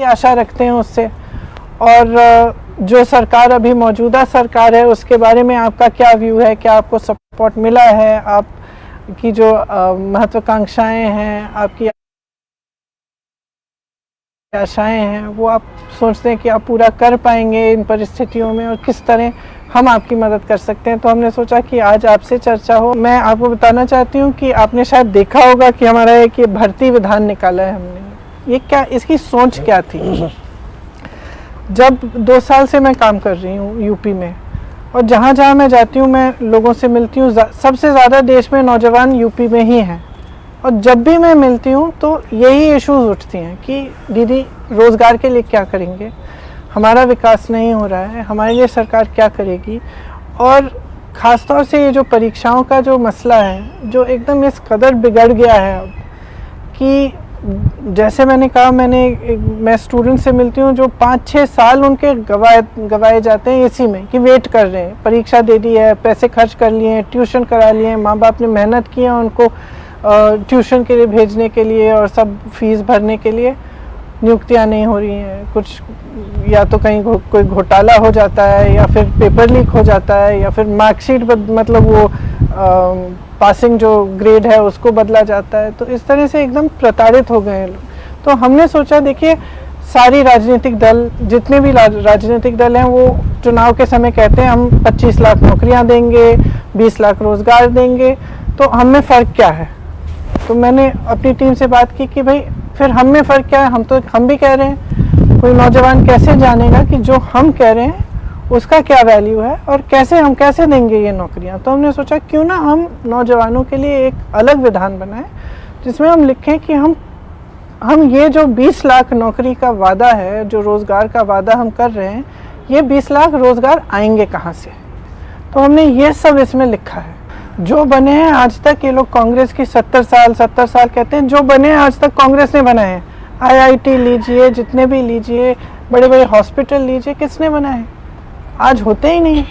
आशा रखते हैं उससे। और जो सरकार अभी मौजूदा सरकार है उसके बारे में आपका क्या व्यू है? क्या आपको सपोर्ट मिला है? आपकी जो महत्वाकांक्षाएं हैं, आपकी आशाएं हैं, वो आप सोचते हैं कि आप पूरा कर पाएंगे इन परिस्थितियों में, और किस तरह हम आपकी मदद कर सकते हैं? तो हमने सोचा कि आज आपसे चर्चा हो। मैं आपको बताना चाहती हूँ कि आपने शायद देखा होगा कि हमारा एक ये भर्ती विधान निकाला है हमने। ये क्या, इसकी सोच क्या थी? जब 2 साल से मैं काम कर रही हूँ यूपी में, और जहाँ जहाँ मैं जाती हूँ मैं लोगों से मिलती हूँ, सबसे ज़्यादा देश में नौजवान यूपी में ही हैं। और जब भी मैं मिलती हूँ तो यही इश्यूज उठती हैं कि दीदी रोज़गार के लिए क्या करेंगे, हमारा विकास नहीं हो रहा है, हमारे लिए सरकार क्या करेगी। और ख़ासतौर से ये जो परीक्षाओं का जो मसला है, जो एकदम इस कदर बिगड़ गया है अब कि जैसे मैंने कहा, मैं स्टूडेंट से मिलती हूँ जो 5-6 साल उनके गवाए जाते हैं इसी में कि वेट कर रहे हैं। परीक्षा दे दी है, पैसे खर्च कर लिए हैं, ट्यूशन करा लिए हैं, माँ बाप ने मेहनत की है उनको ट्यूशन के लिए भेजने के लिए और सब फीस भरने के लिए। नियुक्तियाँ नहीं हो रही हैं, कुछ या तो कहीं कोई घोटाला हो जाता है, या फिर पेपर लीक हो जाता है, या फिर मार्कशीट मतलब वो पासिंग जो ग्रेड है उसको बदला जाता है। तो इस तरह से एकदम प्रताड़ित हो गए हैं लोग। तो हमने सोचा, देखिए सारी राजनीतिक दल, जितने भी राजनीतिक दल हैं, वो चुनाव के समय कहते हैं हम 25 लाख नौकरियां देंगे, 20 लाख रोजगार देंगे। तो हम में फ़र्क क्या है? तो मैंने अपनी टीम से बात की कि भाई फिर हम में फ़र्क क्या है? हम भी कह रहे हैं, कोई नौजवान कैसे जानेगा कि जो हम कह रहे हैं उसका क्या वैल्यू है, और हम कैसे देंगे ये नौकरियां। तो हमने सोचा क्यों ना हम नौजवानों के लिए एक अलग विधान बनाएं जिसमें हम लिखें कि हम ये जो 20 लाख नौकरी का वादा है, जो रोज़गार का वादा हम कर रहे हैं, ये 20 लाख रोज़गार आएंगे कहाँ से। तो हमने ये सब इसमें लिखा है। जो बने हैं आज तक, ये लोग कांग्रेस की 70 साल कहते हैं, जो बने हैं आज तक कांग्रेस ने बनाए हैं। IIT लीजिए, जितने भी लीजिए, बड़े बड़े हॉस्पिटल लीजिए, किसने बनाए? आज होते ही नहीं,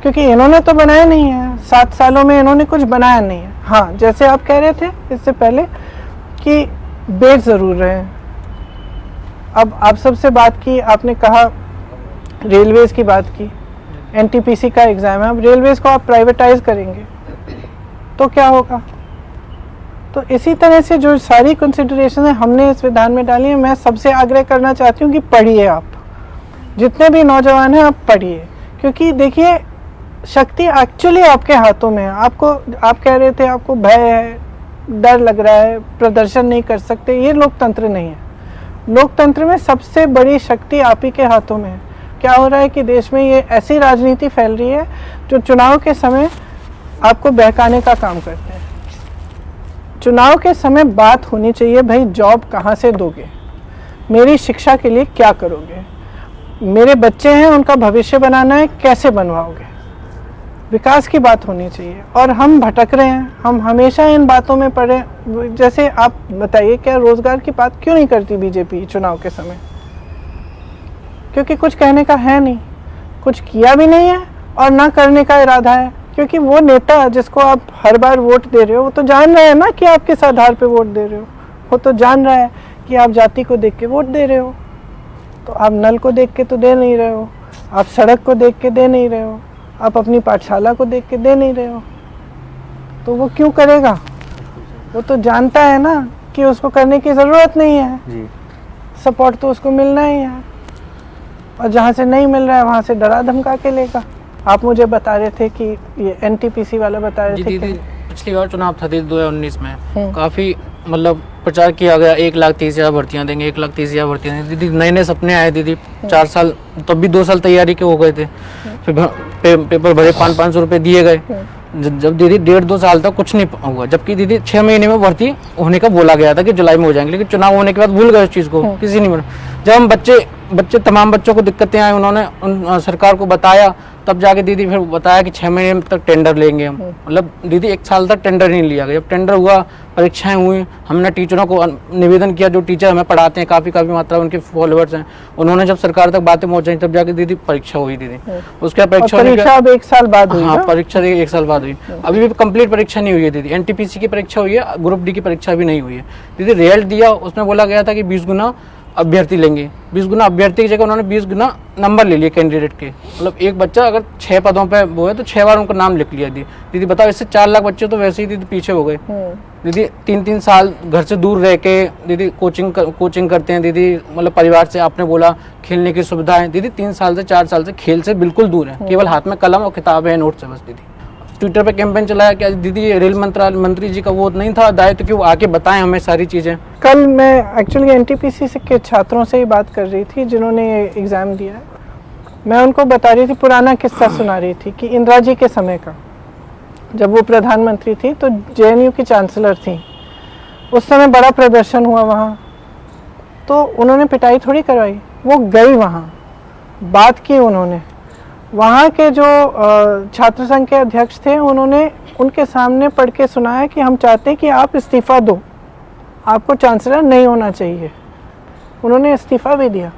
क्योंकि इन्होंने तो बनाया नहीं है। 7 सालों में इन्होंने कुछ बनाया नहीं है। हाँ, जैसे आप कह रहे थे इससे पहले कि बेड ज़रूर रहे हैं। अब आप सबसे बात की, आपने कहा रेलवेज़ की बात की, NTPC का एग्ज़ाम है। अब रेलवेज़ को आप प्राइवेटाइज करेंगे तो क्या होगा? तो इसी तरह से जो सारी कंसिडरेशन है हमने इस विधान में डाली है। मैं सबसे आग्रह करना चाहती हूँ कि पढ़िए, आप जितने भी नौजवान हैं आप पढ़िए, क्योंकि देखिए शक्ति एक्चुअली आपके हाथों में है। आप कह रहे थे आपको भय है, डर लग रहा है, प्रदर्शन नहीं कर सकते, ये लोकतंत्र नहीं है। लोकतंत्र में सबसे बड़ी शक्ति आप ही के हाथों में है। क्या हो रहा है कि देश में ये ऐसी राजनीति फैल रही है जो चुनाव के समय आपको बहकाने का काम करते हैं। चुनाव के समय बात होनी चाहिए, भाई जॉब कहाँ से दोगे, मेरी शिक्षा के लिए क्या करोगे, मेरे बच्चे हैं उनका भविष्य बनाना है, कैसे बनवाओगे। विकास की बात होनी चाहिए। और हम भटक रहे हैं, हम हमेशा इन बातों में पड़े। जैसे आप बताइए, क्या रोजगार की बात क्यों नहीं करती बीजेपी चुनाव के समय? क्योंकि कुछ कहने का है नहीं, कुछ किया भी नहीं है और ना करने का इरादा है। क्योंकि वो नेता जिसको आप हर बार वोट दे रहे हो, वो तो जान रहा है ना कि आप किस आधार पे वोट दे रहे हो। वो तो जान रहा है कि आप जाति को देख के वोट दे रहे हो। तो आप नल को देख के तो दे नहीं रहे हो, आप सड़क को देख के दे नहीं रहे हो, आप अपनी पाठशाला को देख के दे नहीं रहे हो। तो वो क्यों करेगा? वो तो जानता है ना कि उसको करने की ज़रूरत नहीं है जी। सपोर्ट तो उसको मिलना ही है, और जहाँ से नहीं मिल रहा है वहाँ से डरा धमका के लेगा। आप मुझे बता रहे थे कि ये NTPC वाला बता रहे थे कि पिछली बार चुनाव था 2019 में, काफ़ी मतलब प्रचार किया गया 1,30,000 भर्तियां देंगे, 1,30,000 भर्तियां देंगे। दीदी नए नए सपने आए दीदी, 4 साल तब भी 2 साल तैयारी के हो गए थे। फिर पेपर भरे, 500 रुपये दिए गए। जब दीदी 1.5-2 साल तक कुछ नहीं हुआ, जबकि दीदी 6 महीने में भर्ती होने का बोला गया था कि जुलाई में हो जाएंगे, लेकिन चुनाव होने के बाद भूल गए उस चीज़ को, किसी नहीं बोला। जब हम बच्चे तमाम बच्चों को दिक्कतें आई, उन्होंने सरकार को बताया, तब जाके दीदी फिर बताया कि 6 महीने तक टेंडर लेंगे हम। मतलब दीदी 1 साल तक टेंडर नहीं लिया गया। जब टेंडर हुआ, परीक्षाएं हुई, हमने टीचरों को निवेदन किया, जो टीचर हमें पढ़ाते हैं, काफ़ी मात्रा में उनके फॉलोअर्स हैं, उन्होंने जब सरकार तक बातें पहुँचाई, तब जाके दीदी परीक्षा हुई दीदी। उसके बाद परीक्षा अब 1 साल बाद हुई। हाँ, परीक्षा 1 साल बाद हुई। अभी भी कंप्लीट परीक्षा नहीं हुई है दीदी। NTPC की परीक्षा हुई है, ग्रुप D की परीक्षा भी नहीं हुई है दीदी। रिजल्ट दिया, उसमें बोला गया था कि 20 गुना अभ्यर्थी लेंगे, 20 गुना अभ्यर्थी की जगह उन्होंने 20 गुना नंबर ले लिए कैंडिडेट के। मतलब एक बच्चा अगर 6 पदों पे वो है तो 6 बार उनका नाम लिख लिया दीदी बताओ, इससे 4 लाख बच्चे तो वैसे ही दीदी पीछे हो गए। दीदी 3-3 साल घर से दूर रह के दीदी कोचिंग करते हैं दीदी, मतलब परिवार से आपने बोला खेलने की सुविधा है दीदी, 3 साल से 4 साल से खेल से बिल्कुल दूर है, केवल हाथ में कलम और किताब है, नोट्स है बस दीदी। ट्विटर पे कैंपेन चलाया क्या दीदी, ये रेल मंत्री जी का वो नहीं था दायित्व कि वो आके बताएं हमें सारी चीज़ें। कल मैं एक्चुअली एनटीपीसी के छात्रों से ही बात कर रही थी जिन्होंने एग्ज़ाम दिया है। मैं उनको बता रही थी, पुराना किस्सा सुना रही थी कि इंदिरा जी के समय का, जब वो प्रधानमंत्री थी तो जेएनयू की चांसलर थी, उस समय बड़ा प्रदर्शन हुआ वहाँ, तो उन्होंने पिटाई थोड़ी करवाई, वो गई वहाँ, बात की उन्होंने। वहाँ के जो छात्र संघ के अध्यक्ष थे उन्होंने उनके सामने पढ़ के सुनाया कि हम चाहते हैं कि आप इस्तीफ़ा दो, आपको चांसलर नहीं होना चाहिए। उन्होंने इस्तीफ़ा भी दिया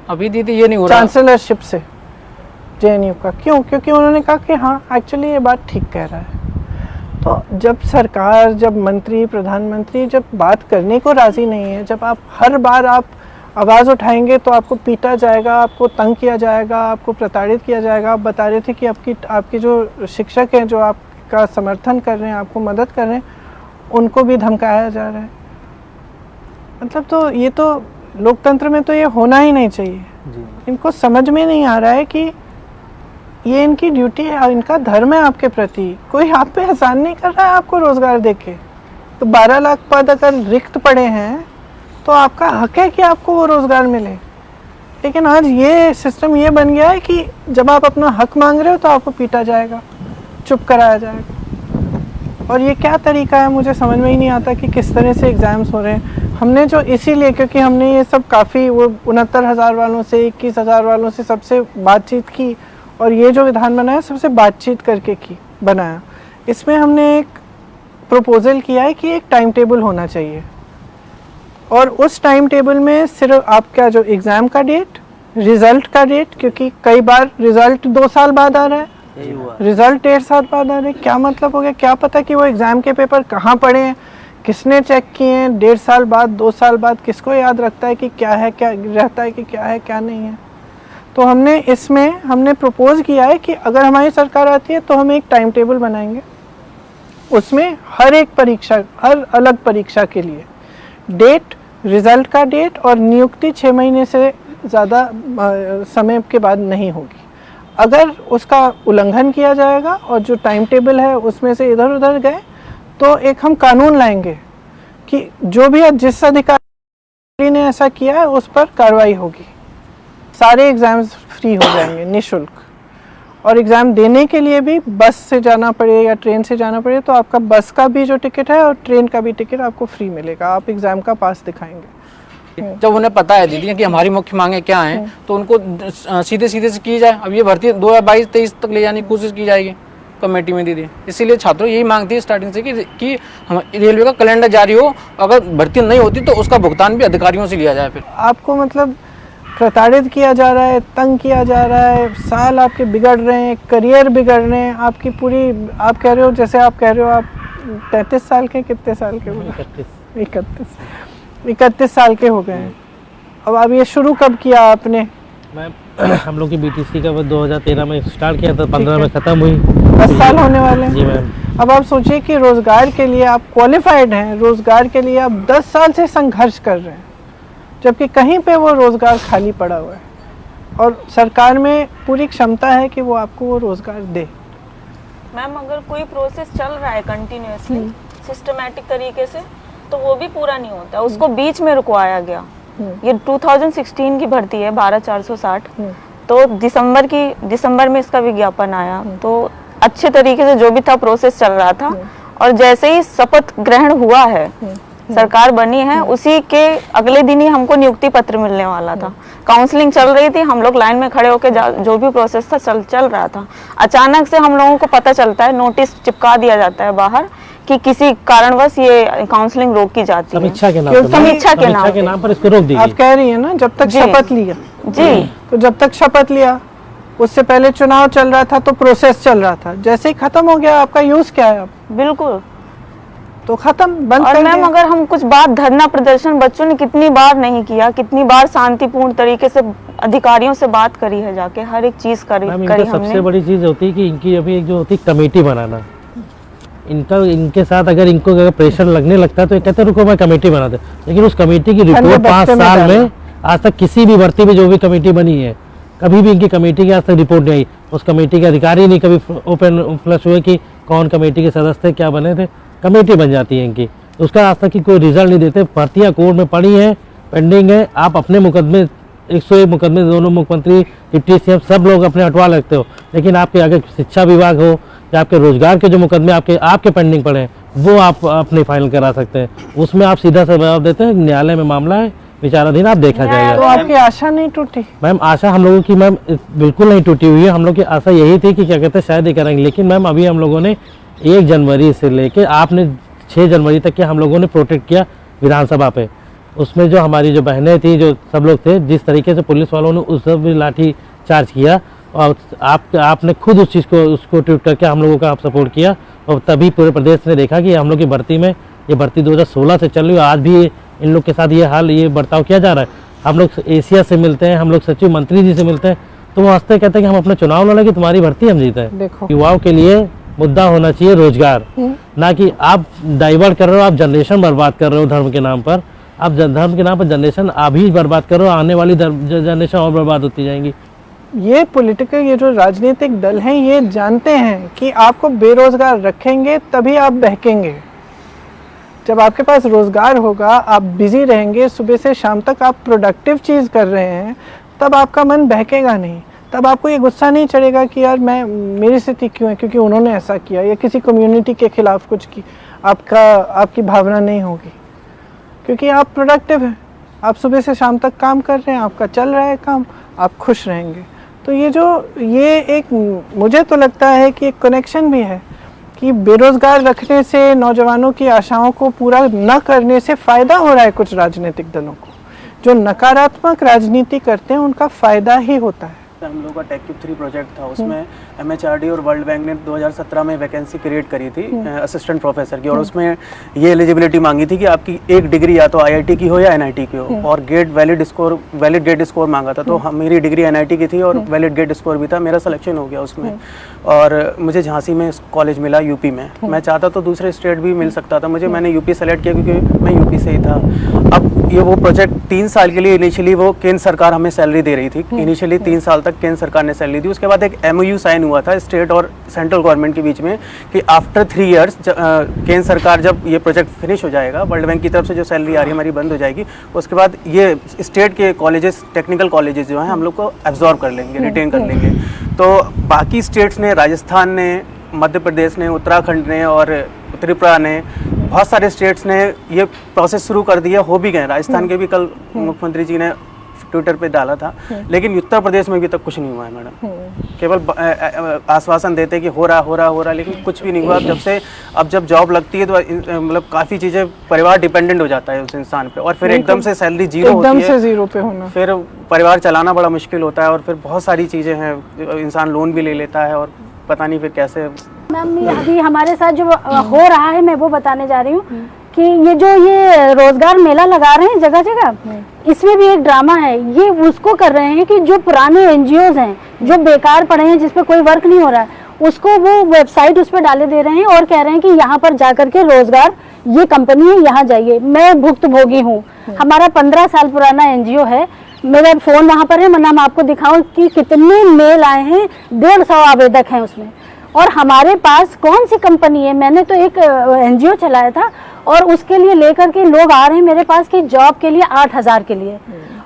अभी दीदी, ये नहीं हो रहा चांसलरशिप से जेएनयू का। क्यों? क्योंकि उन्होंने कहा कि हाँ एक्चुअली ये बात ठीक कह रहा है। तो जब सरकार, जब मंत्री, प्रधानमंत्री जब बात करने को राज़ी नहीं है, जब आप हर बार आप आवाज़ उठाएंगे तो आपको पीटा जाएगा, आपको तंग किया जाएगा, आपको प्रताड़ित किया जाएगा। आप बता रहे थे कि आपके जो शिक्षक हैं जो आपका समर्थन कर रहे हैं, आपको मदद कर रहे हैं, उनको भी धमकाया जा रहा है। मतलब तो ये तो लोकतंत्र में तो ये होना ही नहीं चाहिए जी। इनको समझ में नहीं आ रहा है कि ये इनकी ड्यूटी है, इनका धर्म है आपके प्रति। कोई आप पे एहसान नहीं कर रहा है आपको रोज़गार देके। तो 12 लाख पद अगर रिक्त पड़े हैं तो आपका हक है कि आपको वो रोज़गार मिले। लेकिन आज ये सिस्टम ये बन गया है कि जब आप अपना हक मांग रहे हो तो आपको पीटा जाएगा, चुप कराया जाएगा। और ये क्या तरीका है, मुझे समझ में ही नहीं आता कि किस तरह से एग्ज़ाम्स हो रहे हैं। हमने जो इसीलिए, क्योंकि हमने ये सब काफ़ी वो 69,000 वालों से, 21,000 वालों से सबसे बातचीत की, और ये जो विधान बनाया सबसे बातचीत करके बनाया। इसमें हमने एक प्रपोज़ल किया है कि एक टाइम टेबल होना चाहिए, और उस टाइम टेबल में सिर्फ आपका जो एग्ज़ाम का डेट, रिज़ल्ट का डेट, क्योंकि कई बार रिज़ल्ट 2 साल बाद आ रहा है, रिज़ल्ट 1.5 साल बाद आ रहा है। क्या मतलब हो गया? क्या पता कि वो एग्ज़ाम के पेपर कहाँ पढ़े हैं, किसने चेक किए हैं, 1.5 साल बाद, 2 साल बाद, किसको याद रखता है कि क्या है, क्या रहता है कि क्या है क्या नहीं है। तो हमने प्रपोज़ किया है कि अगर हमारी सरकार आती है तो हम एक टाइम टेबल बनाएंगे, उसमें हर एक परीक्षा, हर अलग परीक्षा के लिए डेट, रिज़ल्ट का डेट और नियुक्ति 6 महीने से ज़्यादा समय के बाद नहीं होगी। अगर उसका उल्लंघन किया जाएगा और जो टाइम टेबल है उसमें से इधर उधर गए तो एक हम कानून लाएंगे कि जो भी जिस अधिकारी ने ऐसा किया है उस पर कार्रवाई होगी। सारे एग्ज़ाम्स फ्री हो जाएंगे निःशुल्क, और एग्ज़ाम देने के लिए भी बस से जाना पड़े या ट्रेन से जाना पड़े तो आपका बस का भी जो टिकट है और ट्रेन का भी टिकट आपको फ्री मिलेगा, आप एग्ज़ाम का पास दिखाएंगे। जब उन्हें पता है दीदी कि हमारी मुख्य मांगे क्या हैं तो उनको सीधे से की जाए। अब ये भर्ती 2022-23 तक ले जाने की कोशिश की जाएगी कमेटी में दीदी। इसीलिए छात्रों यही मांगती है स्टार्टिंग से कि रेलवे का कैलेंडर जारी हो, अगर भर्ती नहीं होती तो उसका भुगतान भी अधिकारियों से लिया जाए। फिर आपको मतलब प्रताड़ित किया जा रहा है, तंग किया जा रहा है, साल आपके बिगड़ रहे हैं, करियर बिगड़ रहे हैं, आपकी पूरी, आप कह रहे हो, जैसे आप कह रहे हो आप 33 साल के, कितने साल के हो? 31 साल के हो गए हैं। अब ये शुरू कब किया आपने? हम लोग की बीटीसी का 2013 में स्टार्ट किया था, 15 में ख़त्म हुई, 10 साल होने वाले हैं। जी मैम। अब आप सोचिए कि रोज़गार के लिए आप क्वालिफाइड हैं, रोज़गार के लिए आप 10 साल से संघर्ष कर रहे हैं, जबकि कहीं पे वो रोज़गार खाली पड़ा हुआ है और सरकार में पूरी क्षमता है कि वो आपको वो रोज़गार दे। मैम अगर कोई प्रोसेस चल रहा है कंटिन्यूअसली सिस्टमैटिक तरीके से तो वो भी पूरा नहीं होता, उसको बीच में रुकवाया गया। ये 2016 की भर्ती है 12460, तो दिसंबर में इसका विज्ञापन आया, तो अच्छे तरीके से जो भी था प्रोसेस चल रहा था, और जैसे ही शपथ ग्रहण हुआ है, सरकार बनी है, उसी के अगले दिन ही हमको नियुक्ति पत्र मिलने वाला था। काउंसलिंग चल रही थी, हम लोग लाइन में खड़े होकर जो भी प्रोसेस था चल रहा था। अचानक से हम लोगों को पता चलता है, नोटिस चिपका दिया जाता है बाहर कि किसी कारणवश ये काउंसलिंग रोकी जाती है, समीक्षा के नाम पर इसको रोक दी। आप कह रही है ना, जब तक शपथ लिया जी, तो जब तक शपथ लिया, उससे पहले चुनाव चल रहा था तो प्रोसेस चल रहा था, जैसे ही खत्म हो गया आपका यूज क्या है अब? बिल्कुल। तो खत्म, बंद और कर मैम दिया। अगर हम कुछ बात धरना प्रदर्शन बच्चों ने कितनी बार नहीं किया, कितनी बार शांतिपूर्ण तरीके से अधिकारियों से बात करी है, जाके हर एक चीज करी मैम इनका सबसे हमने। बड़ी चीज़ होती है कि इनकी अभी एक जो होती है कमेटी बनाना। इनके साथ अगर इनको अगर प्रेशर लगने लगता है तो ये कहते हैं रुको मैं कमेटी बना दे, लेकिन उस कमेटी की रिपोर्ट 5 साल में आज तक किसी भी भर्ती में जो भी कमेटी बनी है कभी भी इनकी कमेटी की आज तक रिपोर्ट नहीं आई। उस कमेटी के अधिकारी नहीं कभी ओपन फ्लश हुए कि कौन कमेटी के सदस्य थे, क्या बने थे, कमेटी बन जाती है इनकी, तो उसका आज तक की कोई रिजल्ट नहीं देते। भर्तियाँ कोर्ट में पड़ी हैं, पेंडिंग है, आप अपने मुकदमे 101 मुकदमे दोनों मुख्यमंत्री डिप्टी सीएम सब लोग अपने हटवा लगते हो, लेकिन आपके अगर शिक्षा विभाग हो या आपके रोजगार के जो मुकदमे आपके पेंडिंग पड़े हैं वो आप अपने फाइनल करा सकते हैं, उसमें आप सीधा सा जवाब देते हैं न्यायालय में मामला है विचाराधीन, आप देखा तो जाएगा। आपकी आशा नहीं टूटी? मैम आशा हम लोगों की मैम बिल्कुल नहीं टूटी हुई है। हम लोग की आशा यही थी कि क्या कहते हैं शायद ये करेंगे, लेकिन मैम अभी हम लोगों ने 1 जनवरी से लेके आपने 6 जनवरी तक के हम लोगों ने प्रोटेक्ट किया विधानसभा पे। उसमें जो हमारी जो बहनें थी, जो सब लोग थे, जिस तरीके से पुलिस वालों ने उस सब भी लाठी चार्ज किया और आपने खुद उस चीज़ को उसको ट्वीट करके हम लोगों का आप सपोर्ट किया, और तभी पूरे प्रदेश ने देखा कि हम लोग की भर्ती में ये भर्ती 2016 से चल रही है, आज भी इन लोग के साथ ये हाल ये बर्ताव किया जा रहा है। हम लोग एशिया से मिलते हैं, हम लोग सचिव मंत्री जी से मिलते हैं, तो वो हंसते कहते हैं कि हम अपना चुनाव लड़े कि तुम्हारी भर्ती हम जीते हैं। देखो युवाओं के लिए मुद्दा होना चाहिए रोजगार, ना कि आप डाइवर्ट कर रहे हो, आप जनरेशन बर्बाद कर रहे हो धर्म के नाम पर, आप धर्म के नाम पर जनरेशन अभी बर्बाद कर रहे हो, आने वाली जनरेशन और बर्बाद होती जाएंगी। ये पॉलिटिकल ये जो राजनीतिक दल हैं ये जानते हैं कि आपको बेरोजगार रखेंगे तभी आप बहकेंगे। जब आपके पास रोजगार होगा, आप बिजी रहेंगे, सुबह से शाम तक आप प्रोडक्टिव चीज़ कर रहे हैं, तब आपका मन बहकेगा नहीं, तब आपको ये गुस्सा नहीं चढ़ेगा कि यार मेरी स्थिति क्यों है क्योंकि उन्होंने ऐसा किया, या किसी कम्युनिटी के खिलाफ कुछ की आपकी भावना नहीं होगी, क्योंकि आप प्रोडक्टिव हैं, आप सुबह से शाम तक काम कर रहे हैं, आपका चल रहा है काम, आप खुश रहेंगे। तो ये एक मुझे तो लगता है कि एक कनेक्शन भी है कि बेरोजगार रखने से, नौजवानों की आशाओं को पूरा न करने से फ़ायदा हो रहा है कुछ राजनीतिक दलों को। जो नकारात्मक राजनीति करते हैं उनका फ़ायदा ही होता है। हम लोग का टेक्यूब 3 प्रोजेक्ट था, उसमें MHRD और वर्ल्ड बैंक ने 2017 में वैकेंसी क्रिएट करी थी असिस्टेंट प्रोफेसर की, और उसमें ये एलिजिबिलिटी मांगी थी कि आपकी एक डिग्री या तो IIT की हो या NIT की हो, और वैलिड गेट स्कोर मांगा था। तो मेरी डिग्री NIT की थी और वैलिड गेट स्कोर भी था, मेरा सिलेक्शन हो गया उसमें, और मुझे झांसी में कॉलेज मिला यूपी में। मैं चाहता तो दूसरे स्टेट भी मिल सकता था, मैंने यूपी सेलेक्ट किया क्योंकि मैं यूपी से ही था। अब ये वो प्रोजेक्ट 3 साल के लिए इनिशियली वो केंद्र सरकार हमें सैलरी दे रही थी, इनिशियली 3 साल तक केंद्र सरकार ने सैलरी दी। उसके बाद एक MOU साइन हुआ था स्टेट और सेंट्रल गवर्नमेंट के बीच में कि आफ्टर 3 इयर्स केंद्र सरकार जब ये प्रोजेक्ट फिनिश हो जाएगा, वर्ल्ड बैंक की तरफ से जो सैलरी आ रही है हमारी बंद हो जाएगी, उसके बाद ये स्टेट के कॉलेजेस, टेक्निकल कॉलेजेस जो हैं हम लोग को एब्जॉर्ब कर लेंगे, रिटेन कर लेंगे। तो बाकी स्टेट्स ने, राजस्थान ने, मध्य प्रदेश ने, उत्तराखंड ने और त्रिपुरा ने, बहुत सारे स्टेट्स ने ये प्रोसेस शुरू कर दिया, हो भी गए। राजस्थान के भी कल मुख्यमंत्री जी ने ट्विटर पे डाला था, लेकिन उत्तर प्रदेश में अभी तक कुछ नहीं हुआ है मैडम। केवल आश्वासन देते कि हो रहा, लेकिन कुछ भी नहीं हुआ। अब जब जॉब लगती है तो मतलब काफ़ी चीज़ें, परिवार डिपेंडेंट हो जाता है उस इंसान पे, और फिर एकदम से सैलरी जीरो होती है, एकदम से जीरो पे होना, फिर परिवार चलाना बड़ा मुश्किल होता है, और फिर बहुत सारी चीज़ें हैं, इंसान लोन भी ले लेता है और पता नहीं फिर कैसे। मैम अभी हमारे साथ जो हो रहा है मैं वो बताने जा रही हूँ कि ये रोजगार मेला लगा रहे हैं जगह जगह, इसमें भी एक ड्रामा है। ये उसको कर रहे हैं कि जो पुराने NGOs हैं जो बेकार पड़े हैं, जिस पे कोई वर्क नहीं हो रहा है, उसको वो वेबसाइट उस पर डाले दे रहे हैं और कह रहे हैं कि यहाँ पर जाकर के रोजगार, ये कंपनी है यहाँ जाइए। मैं भुक्तभोगी हूँ, हमारा 15 साल पुराना NGO है, मेरा फोन वहाँ पर है, मैं आपको दिखाऊं कि कितने मेल आए हैं, 150 आवेदक हैं उसमें, और हमारे पास कौन सी कंपनी है। मैंने तो एक NGO चलाया था और उसके लिए लेकर के लोग आ रहे हैं मेरे पास कि जॉब के लिए 8,000 के लिए,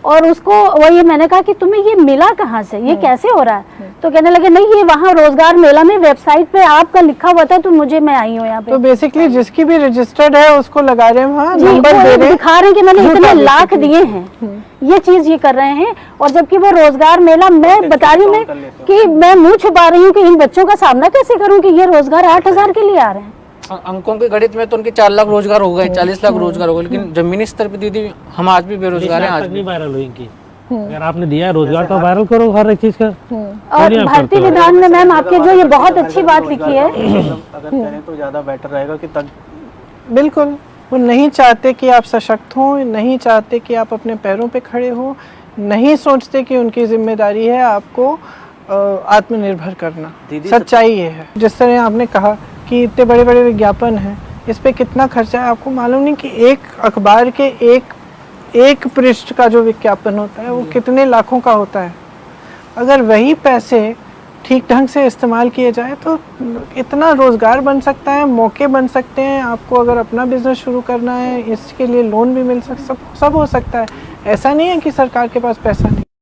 और उसको वही मैंने कहा कि तुम्हें ये मिला कहाँ से, ये कैसे हो रहा है? तो कहने लगे नहीं, ये वहाँ रोजगार मेला में वेबसाइट पे आपका लिखा हुआ था, तो मुझे मैं आई हूँ यहाँ पे। तो बेसिकली जिसकी भी रजिस्टर्ड है उसको लगा रहे हैं वहाँ, जी, नंबर दे रहे हैं, दिखा रहे हैं कि मैंने इतने लाख दिए हैं, ये चीज ये कर रहे हैं। और जबकि वो रोजगार मेला, मैं बता रही हूँ कि मैं मुंह छुपा रही हूँ कि इन बच्चों का सामना कैसे करूँ कि ये रोजगार 8,000 के लिए आ रहे हैं। अंकों के गणित में तो उनके 4 लाख रोजगार हो गए, 40 लाख रोजगार हो गए, लेकिन जमीनी स्तर पे दीदी हम आज भी बेरोजगार हैं। आज भी वायरल हुई इनकी, अगर आपने दिया है रोजगार तो वायरल करो हर एक चीज का। और भारतीय विधान में मैम आपके जो ये बहुत अच्छी बात लिखी है, अगर करें तो ज़्यादा बेटर रहेगा कि तक बिल्कुल, वो नहीं चाहते कि आप सशक्त हों, नहीं चाहते कि आप अपने पैरों पे खड़े हो, नहीं सोचते कि उनकी जिम्मेदारी है आपको आत्मनिर्भर करना। सच्चाई ये है। जिस तरह आपने कहा कि इतने बड़े बड़े विज्ञापन हैं, इस पे कितना खर्चा है, आपको मालूम नहीं कि एक अखबार के एक पृष्ठ का जो विज्ञापन होता है वो कितने लाखों का होता है। अगर वही पैसे ठीक ढंग से इस्तेमाल किए जाए तो इतना रोज़गार बन सकता है, मौके बन सकते हैं। आपको अगर अपना बिजनेस शुरू करना है, इसके लिए लोन भी मिल सब हो सकता है। ऐसा नहीं है कि सरकार के पास पैसा नहीं।